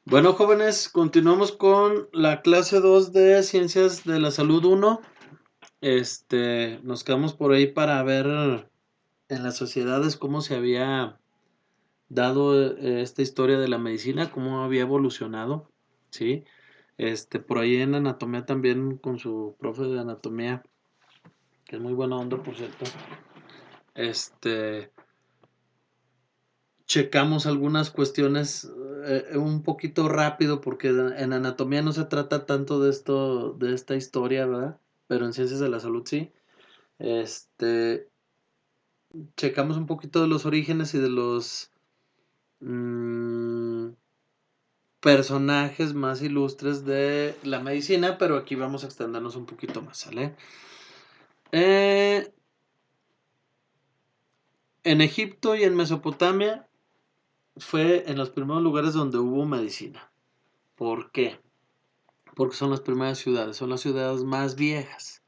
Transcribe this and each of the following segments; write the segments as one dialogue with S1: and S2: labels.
S1: Bueno, jóvenes, continuamos con la clase 2 de Ciencias de la Salud 1. Nos quedamos por ahí para ver en las sociedades cómo se había dado esta historia de la medicina, cómo había evolucionado, ¿sí? Por ahí en anatomía también con su profe de anatomía, que es muy buena onda, por cierto. Checamos algunas cuestiones un poquito rápido porque en anatomía no se trata tanto de esto, de esta historia, ¿verdad? Pero en ciencias de la salud sí. Este, Checamos un poquito de los orígenes y de los mm, personajes más ilustres de la medicina, pero aquí vamos a extendernos un poquito más, ¿sale? En Egipto y en Mesopotamia fue en los primeros lugares donde hubo medicina. ¿Por qué? Porque son las primeras ciudades, son las ciudades más viejas.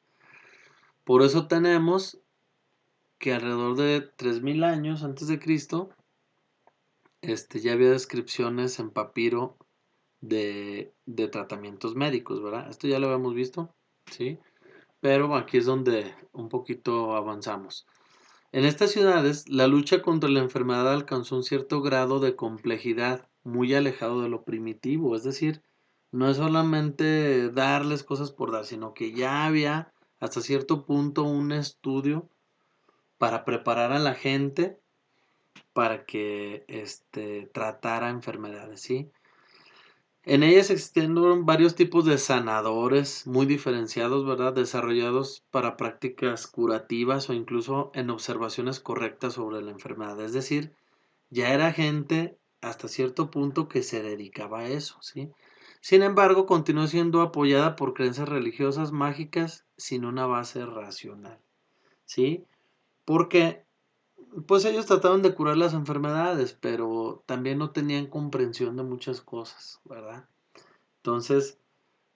S1: Por eso tenemos que alrededor de 3000 años antes de Cristo, ya había descripciones en papiro de tratamientos médicos, ¿verdad? Esto ya lo habíamos visto, ¿sí? Pero aquí es donde un poquito avanzamos. En estas ciudades, la lucha contra la enfermedad alcanzó un cierto grado de complejidad, muy alejado de lo primitivo, es decir, no es solamente darles cosas por dar, sino que ya había hasta cierto punto un estudio para preparar a la gente para que tratara enfermedades, ¿sí? En ellas existieron varios tipos de sanadores muy diferenciados, ¿verdad? Desarrollados para prácticas curativas o incluso en observaciones correctas sobre la enfermedad. Es decir, ya era gente hasta cierto punto que se dedicaba a eso, ¿sí? Sin embargo, continuó siendo apoyada por creencias religiosas mágicas sin una base racional, ¿sí? Porque pues ellos trataban de curar las enfermedades, pero también no tenían comprensión de muchas cosas, ¿verdad? Entonces,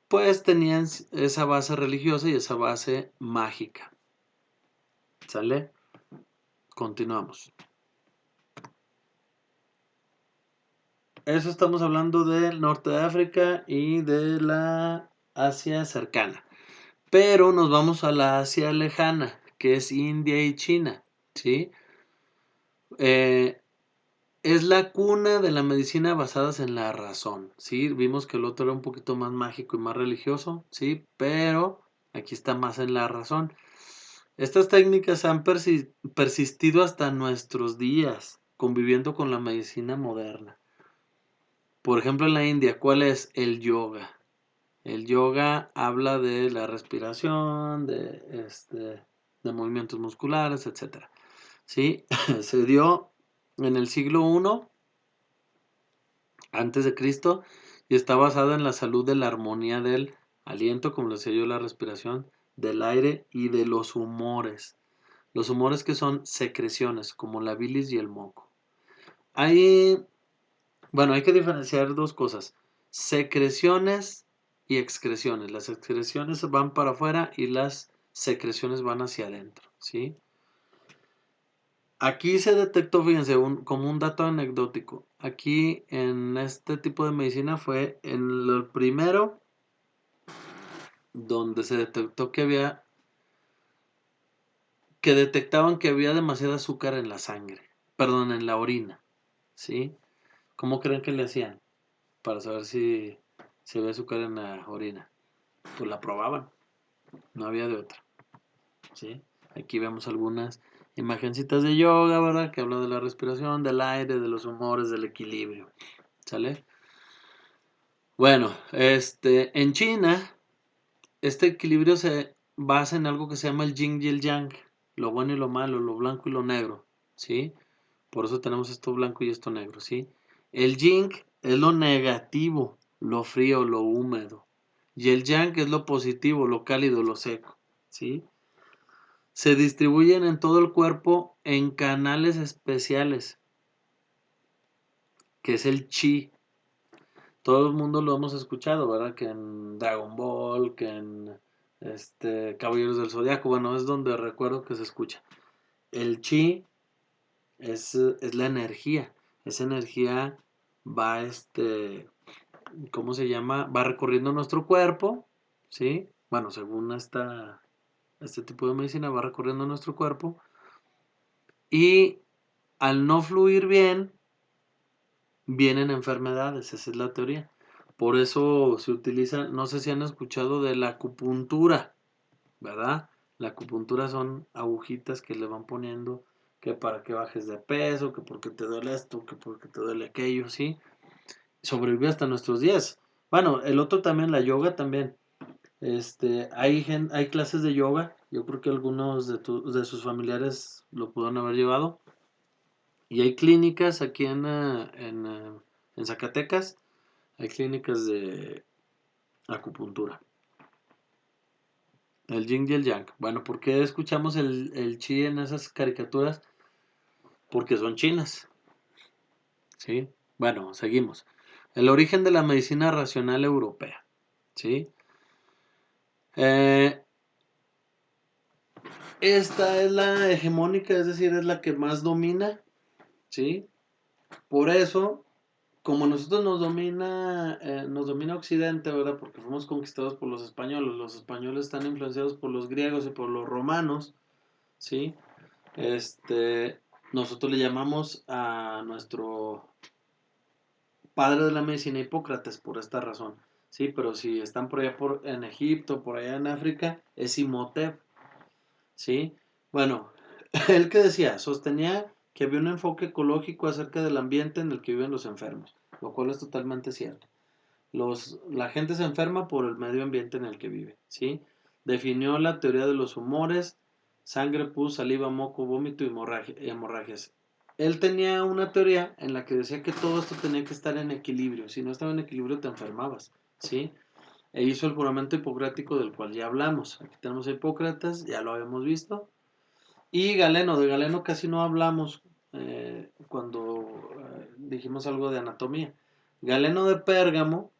S1: pues tenían esa base religiosa y esa base mágica. ¿Sale? Continuamos. Eso estamos hablando del norte de África y de la Asia cercana. Pero nos vamos a la Asia lejana, que es India y China, ¿sí? Eh, Es la cuna de la medicina basadas en la razón, ¿sí? Vimos que el otro era un poquito más mágico y más religioso, ¿sí? Pero aquí está más en la razón. Estas técnicas han persistido hasta nuestros días, conviviendo con la medicina moderna. Por ejemplo, en la India, ¿cuál es el yoga? El yoga habla de la respiración, de movimientos musculares, etcétera. ¿Sí? Se dio en el siglo I antes de Cristo y está basada en la salud de la armonía del aliento, como les decía yo, la respiración, del aire y de los humores. Los humores que son secreciones, como la bilis y el moco. Hay, bueno, hay que diferenciar dos cosas, secreciones y excreciones. Las excreciones van para afuera y las secreciones van hacia adentro, ¿sí? Aquí se detectó, fíjense, como un dato anecdótico. Aquí en este tipo de medicina fue en el primero donde se detectó que detectaban que había demasiado azúcar en la sangre, perdón, en la orina, ¿sí? ¿Cómo creen que le hacían para saber si había azúcar en la orina? Pues la probaban, no había de otra, ¿sí? Aquí vemos algunas imagencitas de yoga, ¿verdad? Que habla de la respiración, del aire, de los humores, del equilibrio, ¿sale? Bueno, en China, este equilibrio se basa en algo que se llama el yin y el yang, lo bueno y lo malo, lo blanco y lo negro, ¿sí? Por eso tenemos esto blanco y esto negro, ¿sí? El yin es lo negativo, lo frío, lo húmedo. Y el yang es lo positivo, lo cálido, lo seco, ¿sí? Se distribuyen en todo el cuerpo en canales especiales, que es el chi. Todo el mundo lo hemos escuchado, ¿verdad? Que en Dragon Ball, que en Caballeros del Zodiaco, bueno, es donde recuerdo que se escucha. El chi es la energía. Esa energía va ¿cómo se llama? Va recorriendo nuestro cuerpo, ¿sí? Bueno, según este tipo de medicina, va recorriendo nuestro cuerpo y al no fluir bien, vienen enfermedades, esa es la teoría. Por eso se utiliza, no sé si han escuchado de la acupuntura, ¿verdad? La acupuntura son agujitas que le van poniendo que para que bajes de peso, que porque te duele esto, que porque te duele aquello, ¿sí? Sobrevive hasta nuestros días. Bueno, el otro también, la yoga también. Hay clases de yoga, yo creo que algunos de sus familiares lo pudieron haber llevado. Y hay clínicas aquí en Zacatecas, hay clínicas de acupuntura. El yin y el yang. Bueno, ¿por qué escuchamos el chi en esas caricaturas? Porque son chinas, ¿sí? Bueno, seguimos. El origen de la medicina racional europea, ¿sí? Eh, Esta es la hegemónica, es decir, es la que más domina, ¿sí? Por eso, como nosotros nos domina Occidente, ¿verdad? Porque fuimos conquistados por los españoles están influenciados por los griegos y por los romanos, ¿sí? Este, Nosotros le llamamos a nuestro padre de la medicina Hipócrates por esta razón, ¿sí? Pero si están por allá en Egipto, por allá en África, es Imhotep, ¿sí? Bueno, él que decía, sostenía que había un enfoque ecológico acerca del ambiente en el que viven los enfermos, lo cual es totalmente cierto. La gente se enferma por el medio ambiente en el que vive, ¿sí? Definió la teoría de los humores, sangre, pus, saliva, moco, vómito y hemorragias. Él tenía una teoría en la que decía que todo esto tenía que estar en equilibrio. Si no estaba en equilibrio te enfermabas, ¿sí? E hizo el juramento hipocrático del cual ya hablamos. Aquí tenemos a Hipócrates, ya lo habíamos visto. Y Galeno, de Galeno casi no hablamos cuando dijimos algo de anatomía. Galeno de Pérgamo,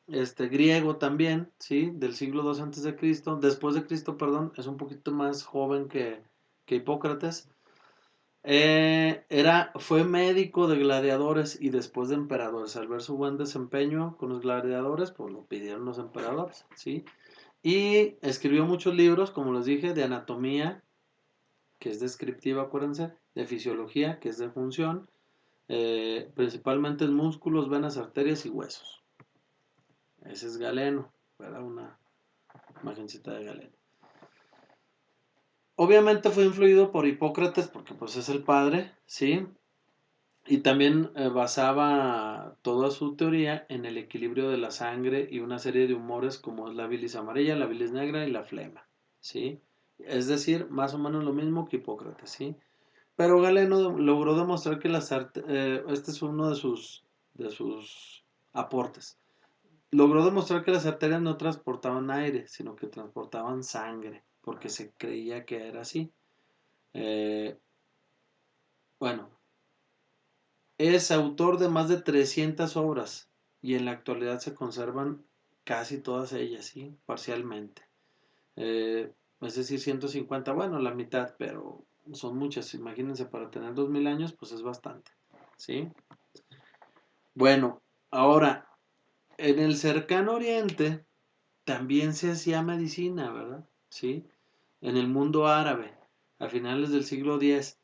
S1: griego también, ¿sí? Del siglo II antes de Cristo, después de Cristo, perdón, es un poquito más joven que Hipócrates. Fue médico de gladiadores y después de emperadores. Al ver su buen desempeño con los gladiadores, pues lo pidieron los emperadores, ¿sí? Y escribió muchos libros, como les dije, de anatomía, que es descriptiva, acuérdense, de fisiología, que es de función, principalmente en músculos, venas, arterias y huesos. Ese es Galeno, ¿verdad? Una imagencita de Galeno. Obviamente fue influido por Hipócrates porque pues es el padre, ¿sí? Y también basaba toda su teoría en el equilibrio de la sangre y una serie de humores como es la bilis amarilla, la bilis negra y la flema, ¿sí? Es decir, más o menos lo mismo que Hipócrates, ¿sí? Pero Galeno logró demostrar que este es uno de sus aportes. Logró demostrar que las arterias no transportaban aire, sino que transportaban sangre, porque se creía que era así. Eh, bueno, es autor de más de 300 obras y en la actualidad se conservan casi todas ellas, ¿sí? Parcialmente. Eh, es decir, 150, bueno, la mitad, pero son muchas. Imagínense, para tener 2000 años, pues es bastante, ¿sí? Bueno, ahora, en el cercano oriente también se hacía medicina, ¿verdad? ¿Sí? En el mundo árabe, a finales del siglo X.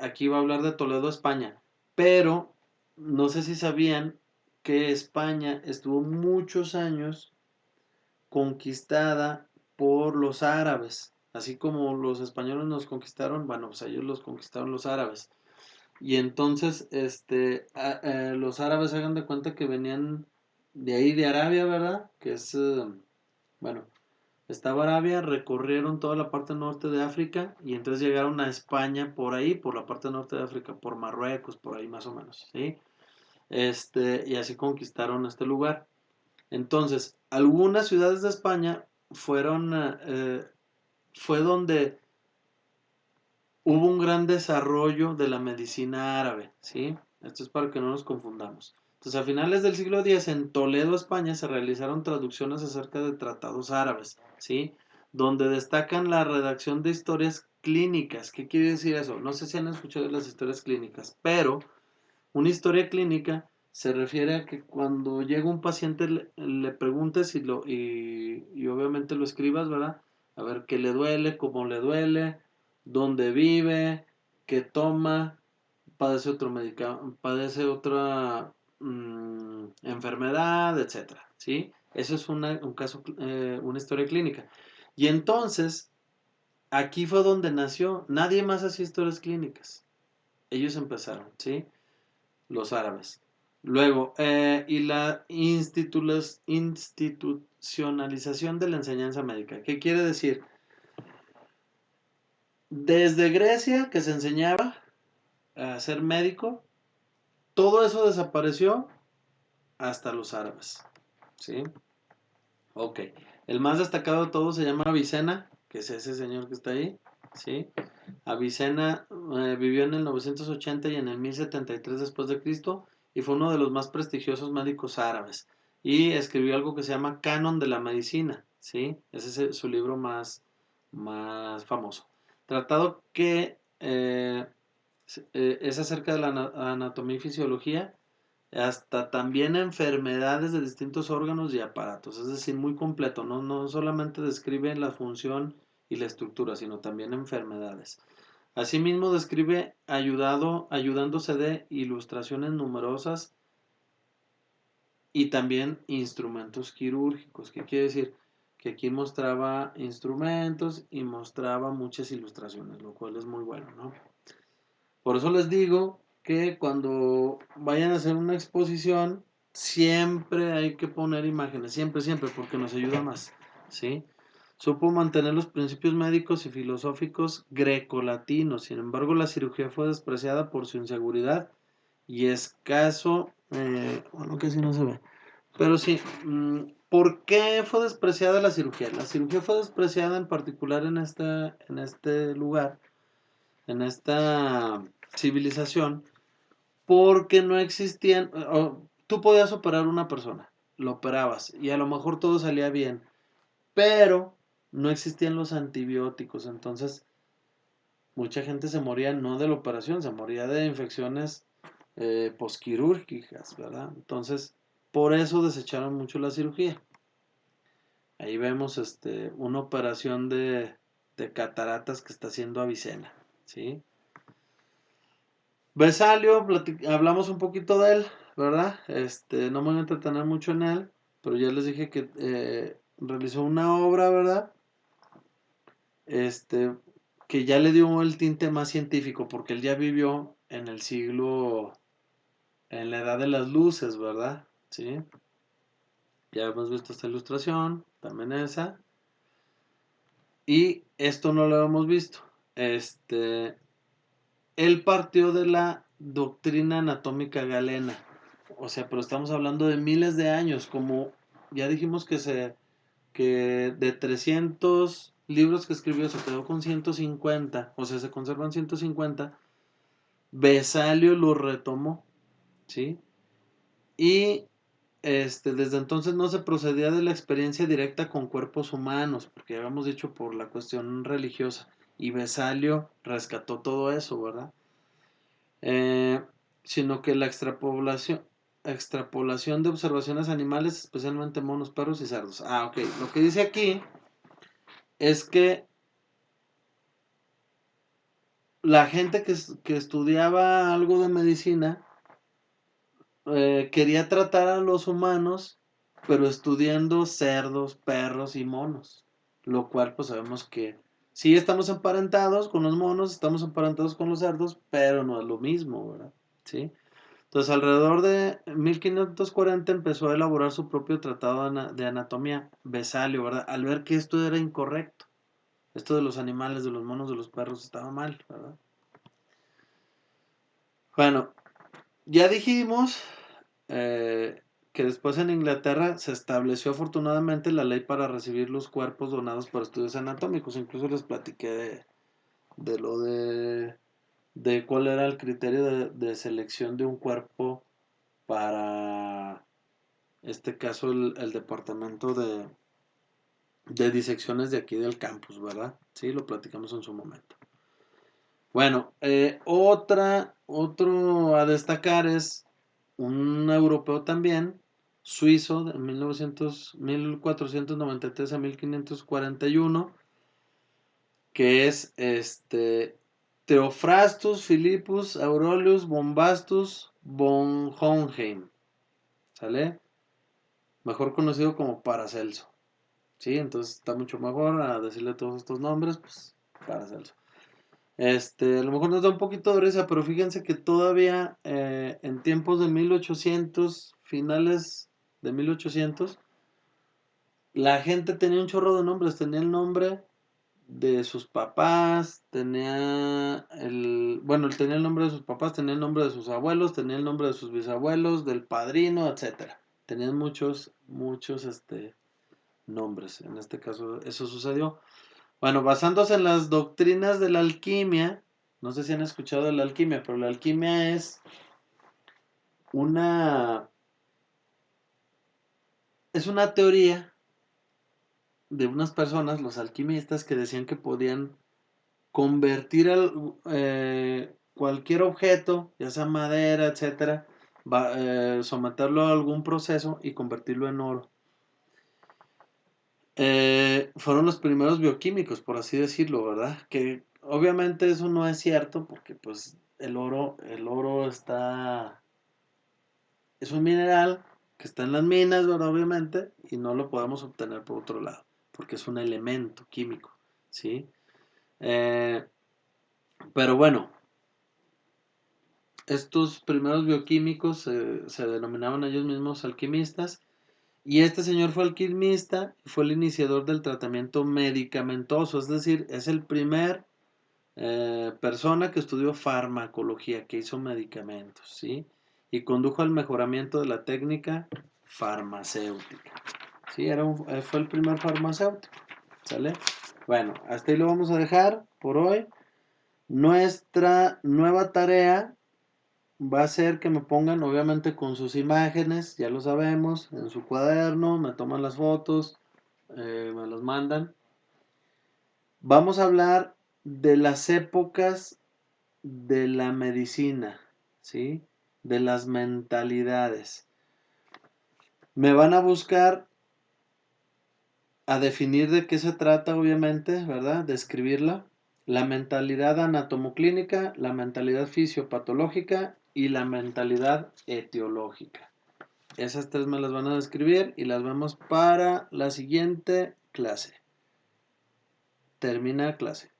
S1: Aquí va a hablar de Toledo, España. Pero no sé si sabían que España estuvo muchos años conquistada por los árabes. Así como los españoles nos conquistaron, bueno, pues ellos los conquistaron los árabes. Y entonces, los árabes hagan de cuenta que venían de ahí, de Arabia, ¿verdad? Que es, bueno, estaba Arabia, recorrieron toda la parte norte de África y entonces llegaron a España por ahí, por la parte norte de África, por Marruecos, por ahí más o menos, ¿sí? Y así conquistaron este lugar. Entonces, algunas ciudades de España fue donde hubo un gran desarrollo de la medicina árabe, ¿sí? Esto es para que no nos confundamos. Entonces, a finales del siglo X, en Toledo, España, se realizaron traducciones acerca de tratados árabes, ¿sí? Donde destacan la redacción de historias clínicas. ¿Qué quiere decir eso? No sé si han escuchado de las historias clínicas, pero una historia clínica se refiere a que cuando llega un paciente le preguntes y obviamente lo escribas, ¿verdad? A ver qué le duele, cómo le duele, dónde vive, qué toma, padece otra enfermedad, etcétera, ¿sí? Eso es un caso, una historia clínica. Y entonces, aquí fue donde nació. Nadie más hacía historias clínicas. Ellos empezaron, ¿sí? Los árabes. Luego, y la institucionalización de la enseñanza médica. ¿Qué quiere decir? Desde Grecia, que se enseñaba a ser médico, todo eso desapareció hasta los árabes. ¿Sí? Ok. El más destacado de todos se llama Avicena, que es ese señor que está ahí. ¿Sí? Avicena vivió en el 980 y en el 1073 después de Cristo y fue uno de los más prestigiosos médicos árabes y escribió algo que se llama Canon de la Medicina, ¿sí? Ese es su libro más famoso. Tratado que es acerca de la anatomía y fisiología, hasta también enfermedades de distintos órganos y aparatos, es decir, muy completo, no solamente describe la función y la estructura, sino también enfermedades. Asimismo describe ayudándose de ilustraciones numerosas y también instrumentos quirúrgicos. ¿Qué quiere decir? Que aquí mostraba instrumentos y mostraba muchas ilustraciones, lo cual es muy bueno, ¿no? Por eso les digo que cuando vayan a hacer una exposición, siempre hay que poner imágenes, siempre, porque nos ayuda más, ¿sí? Supo mantener los principios médicos y filosóficos grecolatinos, sin embargo la cirugía fue despreciada por su inseguridad y escaso, bueno, que si no se ve, pero sí, ¿por qué fue despreciada la cirugía? La cirugía fue despreciada en particular en este lugar, en esta civilización, porque no existían, tú podías operar una persona, lo operabas y a lo mejor todo salía bien, pero no existían los antibióticos, entonces mucha gente se moría no de la operación, se moría de infecciones posquirúrgicas, ¿verdad? Entonces, por eso desecharon mucho la cirugía. Ahí vemos una operación de cataratas que está haciendo Avicena, ¿sí? Besalio, hablamos un poquito de él, ¿verdad? No me voy a entretener mucho en él, pero ya les dije que realizó una obra, ¿verdad? Este, que ya le dio el tinte más científico, porque él ya vivió en el siglo, en la edad de las luces, ¿verdad? Sí, ya hemos visto esta ilustración, también esa, y esto no lo hemos visto. Él partió de la doctrina anatómica galena. O sea, pero estamos hablando de miles de años, como ya dijimos que de 300 libros que escribió se quedó con 150, o sea, se conservan 150. Besalio lo retomó, ¿sí? Y desde entonces no se procedía de la experiencia directa con cuerpos humanos, porque ya habíamos dicho por la cuestión religiosa, y Besalio rescató todo eso, ¿verdad? eh, sino que la extrapolación de observaciones animales, especialmente monos, perros y cerdos. Ah, ok. Lo que dice aquí es que la gente que estudiaba algo de medicina quería tratar a los humanos, pero estudiando cerdos, perros y monos. Lo cual, pues sabemos que sí estamos emparentados con los monos, estamos emparentados con los cerdos, pero no es lo mismo, ¿verdad? ¿Sí? Entonces, alrededor de 1540 empezó a elaborar su propio tratado de anatomía, Besalio, ¿verdad? Al ver que esto era incorrecto, esto de los animales, de los monos, de los perros, estaba mal, ¿verdad? Bueno, ya dijimos que después en Inglaterra se estableció afortunadamente la ley para recibir los cuerpos donados por estudios anatómicos. Incluso les platiqué de lo de cuál era el criterio de selección de un cuerpo para este caso el departamento de disecciones de aquí del campus, ¿verdad? Sí, lo platicamos en su momento. Bueno, otro a destacar es un europeo también, suizo, de 1493 a 1541, que es Theophrastus Philippus Aurelius Bombastus von Hohenheim, ¿sale? Mejor conocido como Paracelso, ¿sí? Entonces está mucho mejor a decirle todos estos nombres, pues Paracelso. A lo mejor nos da un poquito de risa, pero fíjense que todavía en tiempos de 1800, finales de 1800, la gente tenía un chorro de nombres. Tenía el nombre de sus papás, él tenía el nombre de sus papás, tenía el nombre de sus abuelos, tenía el nombre de sus bisabuelos, del padrino, etcétera. Tenían muchos, muchos, nombres. En este caso, eso sucedió. Bueno, basándose en las doctrinas de la alquimia, no sé si han escuchado de la alquimia, pero la alquimia una, es una teoría de unas personas, los alquimistas, que decían que podían convertir cualquier objeto, ya sea madera, etcétera, someterlo a algún proceso y convertirlo en oro. Fueron los primeros bioquímicos, por así decirlo, ¿verdad? Que obviamente eso no es cierto, porque pues el oro es un mineral que está en las minas, ¿verdad? Obviamente, y no lo podemos obtener por otro lado, porque es un elemento químico, ¿sí? Eh, pero bueno, estos primeros bioquímicos se denominaban ellos mismos alquimistas, y este señor fue alquimista y fue el iniciador del tratamiento medicamentoso, es decir, es el primer persona que estudió farmacología, que hizo medicamentos, ¿sí? Y condujo al mejoramiento de la técnica farmacéutica, ¿sí? Fue el primer farmacéutico, ¿sale? Bueno, hasta ahí lo vamos a dejar por hoy. Nuestra nueva tarea va a ser que me pongan, obviamente, con sus imágenes, ya lo sabemos, en su cuaderno, me toman las fotos, me las mandan. Vamos a hablar de las épocas de la medicina, ¿sí? De las mentalidades. Me van a buscar a definir de qué se trata, obviamente, ¿verdad? Describirla. La mentalidad anatomoclínica, la mentalidad fisiopatológica y la mentalidad etiológica. Esas tres me las van a describir y las vemos para la siguiente clase. Termina clase.